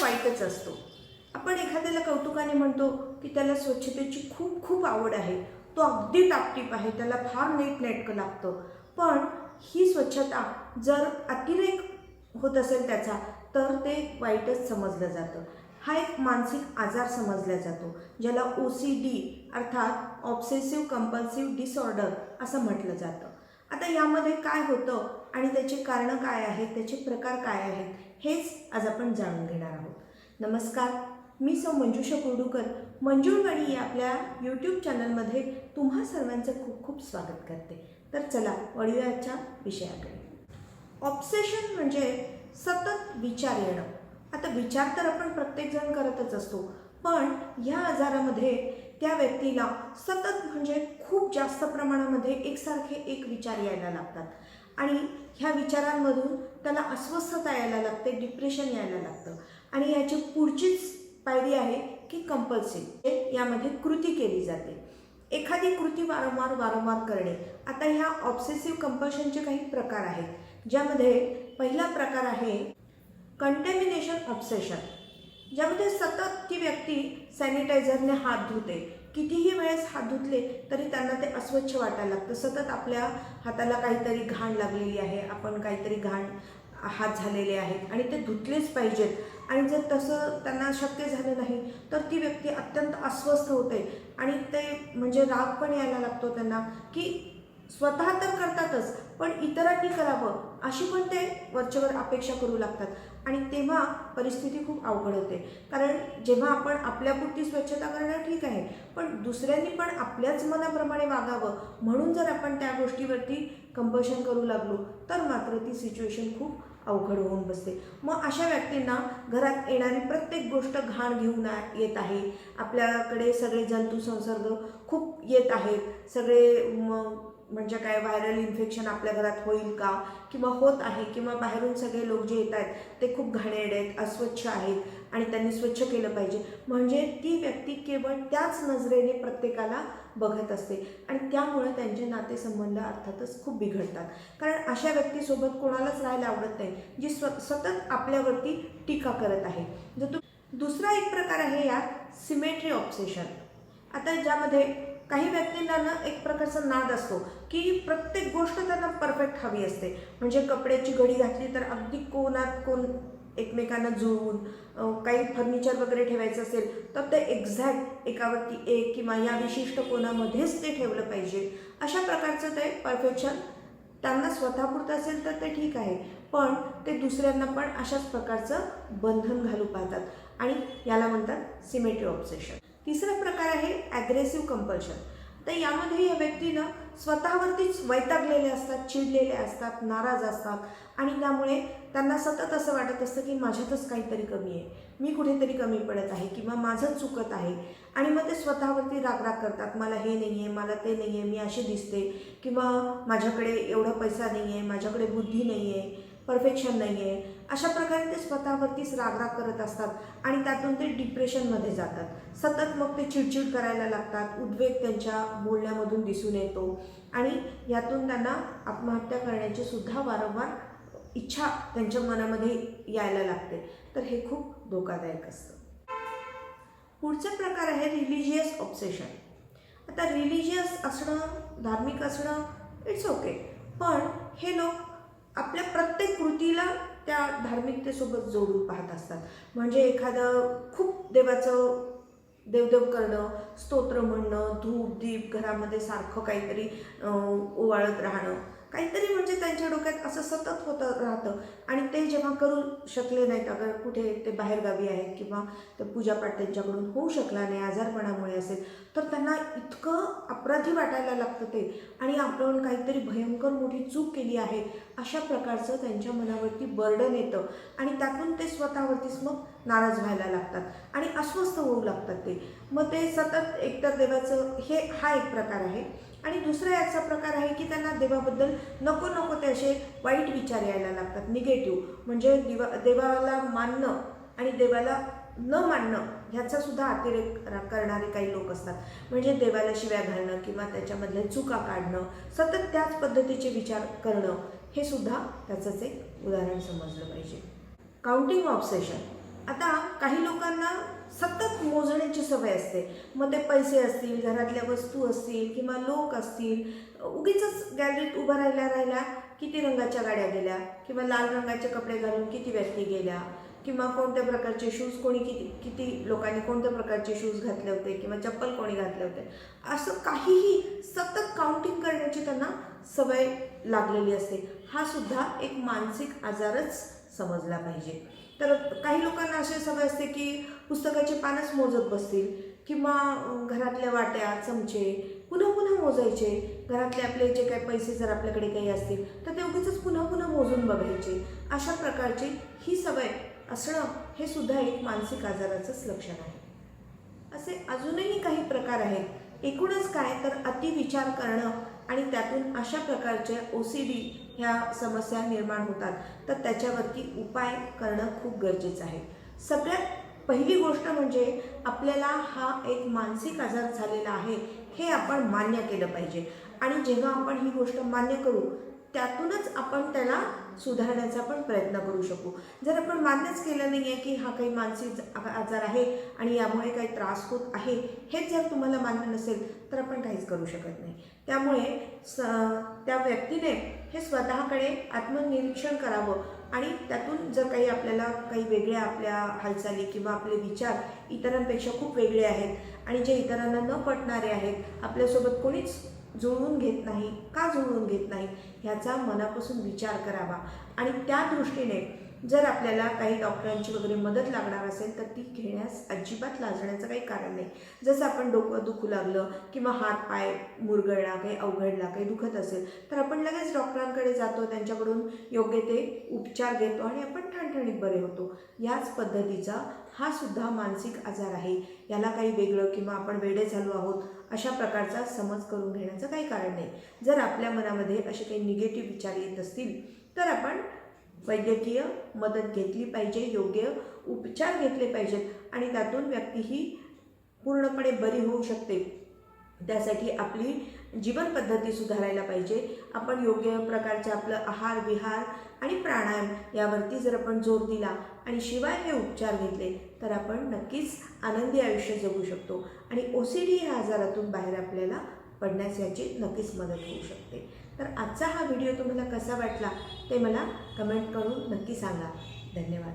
वाईटच असतो. आपण एखाद्याला कौतुकाने म्हणतो की त्याला स्वच्छतेची खूप खूप आवड आहे, तो अगदी टापटीप आहे, त्याला फार नीटनेटकं लागतं. पण ही स्वच्छता जर अतिरेक होत असेल त्याचा, तर ते वाईटच समजलं जातं. हा एक मानसिक आजार समजला जातो, ज्याला OCD अर्थात ऑब्सेसिव्ह कंपल्सिव्ह डिसऑर्डर असं म्हटलं जातं. आता यामध्ये काय होतं आणि त्याची कारणं काय आहेत, त्याचे प्रकार काय आहेत, हेच आज आपण जाणून घेणार आहोत. नमस्कार, मी सौ मंजुषा कुर्डूकर मंजूळवाणी या आपल्या यूट्यूब चॅनलमध्ये तुम्हा सर्वांचं खूप खूप स्वागत करते. तर चला वळूया आजच्या विषयाकडे. ऑब्सेशन म्हणजे सतत विचार येणं. आता विचार तर आपण प्रत्येकजण करतच असतो, पण ह्या आजारामध्ये त्या व्यक्तीला सतत म्हणजे खूप जास्त प्रमाणामध्ये एकसारखे एक विचार यायला लागतात आणि ह्या विचारांमधून त्याला अस्वस्थता यायला लागते, डिप्रेशन यायला लागतं. आणि याची पुढचीच पायरी आहे की कंपल्सिव्ह, यामध्ये कृती केली जाते. एखादी कृती वारंवार करणे. आता ह्या ऑब्सेसिव्ह कंपल्शनचे काही प्रकार आहेत, ज्यामध्ये पहिला प्रकार आहे कंटॅमिनेशन ऑब्सेशन, ज्यामध्ये सतत ती व्यक्ती सॅनिटायझरने हात धुते. कितीही वेळेस हात धुतले तरी त्यांना ते अस्वच्छ वाटायला लागतं. सतत आपल्या हाताला काहीतरी घाण लागलेली आहे, आपण काहीतरी घाण हात झालेले आहेत आणि ते धुतलेच पाहिजेत. आणि जर तसं त्यांना शक्य झालं नाही तर ती व्यक्ती अत्यंत अस्वस्थ होते आणि ते म्हणजे राग पण यायला लागतो त्यांना की स्वतः तर करतातच, पण इतरांनी करावं अशी पण ते वरचेवर अपेक्षा करू लागतात. आणि तेव्हा परिस्थिती खूप अवघड होते. कारण जेव्हा आपण आपल्यापुरती स्वच्छता करणं ठीक आहे, पण दुसऱ्यांनी पण आपल्याच मनाप्रमाणे वागावं म्हणून जर आपण त्या गोष्टीवरती कंपल्शन करू लागलो तर मात्र ती सिच्युएशन खूप अवघड होऊन बसते. मग अशा व्यक्तींना घरात येणारी प्रत्येक गोष्ट घाण घेऊन येत आहे. आपल्याकडे सगळे जंतू संसर्ग खूप येत आहेत. सगळे म्हणजे काय व्हायरल इन्फेक्शन आपल्या घरात होईल का, किंवा होत आहे, किंवा बाहेरून सगळे लोक जे येत आहेत ते खूप घाणेरडे आहेत, अस्वच्छ आहेत आणि त्यांनी स्वच्छ केलं पाहिजे. म्हणजे ती व्यक्ती केवळ त्याच नजरेने प्रत्येकाला बघत असते आणि त्यामुळे त्यांचे नातेसंबंध अर्थातच खूप बिघडतात. कारण अशा व्यक्तीसोबत कोणालाच राहायला आवडत नाही, जी सतत आपल्यावरती टीका करत आहे. दुसरा एक प्रकार आहे यात सिमेट्री ऑब्सेशन. आता ज्यामध्ये काही व्यक्तींना ना एक प्रकारचा नाद असतो की प्रत्येक गोष्ट त्यांना परफेक्ट हवी असते. म्हणजे कपड्याची घडी घातली तर अगदी कोणात कोण एकमेकांना जुळवून, काही फर्निचर वगैरे ठेवायचं असेल तर ते एक्झॅक्ट एकावरती एक किंवा या विशिष्ट कोणामध्येच ते ठेवलं पाहिजे. अशा प्रकारचं ते परफेक्शन त्यांना स्वतःपुरतं असेल तर ते ठीक आहे, पण ते दुसऱ्यांना पण अशाच प्रकारचं बंधन घालू पाहतात आणि याला म्हणतात सिमेट्री ऑब्सेशन. तिसरा प्रकार आहे ॲग्रेसिव्ह कंपल्शन. तर यामध्ये या व्यक्तीनं स्वतःवरतीच वैतागलेले असतात, चिडलेले असतात, नाराज असतात आणि त्यामुळे त्यांना सतत असं वाटत असतं की माझ्यातच काहीतरी कमी आहे, मी कुठेतरी कमी पडत आहे किंवा माझंच चुकत आहे. आणि मग ते स्वतःवरती रागराग करतात, मला हे नाही आहे, मला ते नाही आहे, मी अशी दिसते, किंवा माझ्याकडे एवढा पैसा नाही आहे, माझ्याकडे बुद्धी नाही आहे, परफेक्शन नाही आहे. अशा प्रकारे ते स्वतःवरतीच रागराग करत असतात आणि त्यातून ते डिप्रेशनमध्ये जातात. सतत मग ते चिडचिड करायला लागतात, उद्वेग त्यांच्या बोलण्यामधून दिसून येतो आणि यातून त्यांना आत्महत्या करण्याची सुद्धा वारंवार इच्छा त्यांच्या मनामध्ये यायला लागते. तर हे खूप धोकादायक असतं. पुढचा प्रकार आहे रिलिजियस ऑब्सेशन. आता रिलिजियस असणं, धार्मिक असणं इट्स ओके, पण हे लोक आपल्या प्रत्येक कृतीला त्या धार्मिकतेसोबत जोडून पाहत असतात. म्हणजे एखादं खूप देवदेव करणं, स्तोत्र म्हणणं, धूप दीप घरामध्ये सारखं काहीतरी ओवाळत राहणं, काहीतरी म्हणजे त्यांच्या डोक्यात असं सतत होतं राहतं. आणि ते जेव्हा करू शकले नाहीत, अगर कुठे ते बाहेरगावी आहेत किंवा ते पूजापाठ त्यांच्याकडून होऊ शकला नाही, आजारपणामुळे असेल, तर त्यांना इतकं अपराधी वाटायला लागतं ते, आणि आपण काहीतरी भयंकर मोठी चूक केली आहे अशा प्रकारचं त्यांच्या मनावरती बर्डन येतं आणि त्यातून ते स्वतःवरतीच मग नाराज व्हायला लागतात आणि अस्वस्थ होऊ लागतात ते. मग ते सतत एकतर देवाचं हा एक प्रकार आहे. आणि दुसरा याचा प्रकार आहे की त्यांना देवाबद्दल नको ते असे वाईट विचार यायला लागतात, निगेटिव्ह. म्हणजे देवाला मानणं आणि देवाला न मानणं ह्याचा सुद्धा अतिरेक करणारे काही लोक असतात. म्हणजे देवाला शिव्या घालणं किंवा त्याच्यामधल्या चुका काढणं, सतत त्याच पद्धतीचे विचार करणं, हे सुद्धा त्याचंच एक उदाहरण समजलं पाहिजे. Counting obsession. आता काही लोकांना सतत मोजण्याची सवय असते. मग ते पैसे असतील, घरातल्या वस्तू असतील किंवा लोक असतील. उगीचच गॅलरीत उभं राहिल्या किती रंगाच्या गाड्या गेल्या, किंवा लाल रंगाचे कपडे घालून किती व्यक्ती गेल्या, किंवा कोणत्या प्रकारचे शूज कोणी किती लोकांनी कोणत्या प्रकारचे शूज घातले होते, किंवा चप्पल कोणी घातले होते, असं काहीही सतत काउंटिंग करण्याची त्यांना सवय लागलेली असते. हा सुद्धा एक मानसिक आजारच समजला पाहिजे. तर काही लोकांना अशी सवय असते की पुस्तकाची पानच मोजत बसतील, किंवा घरातल्या वाट्या चमचे पुन्हा पुन्हा मोजायचे. घरातले आपले जे काही पैसे जर आपल्याकडे काही असतील तर ते उगीचच पुन्हा पुन्हा मोजून बघायचे. अशा प्रकारची ही सवय असणं हे सुद्धा एक मानसिक आजाराचंच लक्षण आहे. असे अजूनही काही प्रकार आहेत. एकूणच काय तर अतिविचार करणं आणि त्यातून अशा प्रकारच्या OCD ह्या समस्या निर्माण होतात. तर त्याच्यावरती उपाय करणं खूप गरजेचं आहे. सगळ्यात पहिली गोष्ट म्हणजे आपल्याला हा एक मानसिक आजार झालेला आहे हे आपण मान्य केलं पाहिजे. आणि जेव्हा आपण ही गोष्ट मान्य करू त्यातूनच आपण त्याला सुधारण्याचा पण प्रयत्न करू शकू. जर आपण मान्यच केलं नाही आहे की हा काही मानसिक आजार आहे आणि यामुळे काही त्रास होत आहे, हेच जर तुम्हाला मान्य नसेल तर आपण काहीच करू शकत नाही. त्यामुळे त्या व्यक्तीने हे स्वतःकडे आत्मनिरीक्षण करावं आणि त्यातून जर काही आपल्याला काही वेगळ्या आपल्या हालचाली किंवा आपले विचार इतरांपेक्षा खूप वेगळे आहेत आणि जे इतरांना न पटणारे आहेत, आपल्यासोबत कोणीच जुळवून घेत नाही, का जुळवून घेत नाही ह्याचा मनापासून विचार करावा. आणि त्या दृष्टीने जर आपल्याला काही डॉक्टरांची वगैरे मदत लागणार असेल तर ती घेण्यास अजिबात लाजण्याचं काही कारण नाही. जसं आपण डोकं दुखू लागलं किंवा हात पाय मुरगळला, काही अवघडला, काही दुखत असेल तर आपण लगेच डॉक्टरांकडे जातो, त्यांच्याकडून योग्य ते उपचार घेतो आणि आपण ठणठणीत बरे होतो. याच पद्धतीचा हा सुद्धा मानसिक आजार आहे. याला काही वेगळं किंवा आपण वेडे झालो आहोत अशा प्रकारचा समज करून घेण्याचं काही कारण नाही. जर आपल्या मनामध्ये असे काही निगेटिव्ह विचार येत असतील तर आपण वैद्यकीय मदत घेतली पाहिजे, योग्य उपचार घेतले पाहिजेत आणि त्यातून व्यक्ती ही पूर्णपणे बरी होऊ शकते. त्यासाठी आपली जीवनपद्धती सुधारायला पाहिजे. आपण योग्य प्रकारचे आपलं आहार विहार आणि प्राणायाम यावरती जर आपण जोर दिला आणि शिवाय हे उपचार घेतले तर आपण नक्कीच आनंदी आयुष्य जगू शकतो आणि OCD ह्या आजारातून बाहेर आपल्याला पडण्यास याची नक्कीच मदत होऊ शकते. तर आजचा हा व्हिडिओ तुम्हाला कसा वाटला ते मला कमेंट करून नक्की सांगा. धन्यवाद.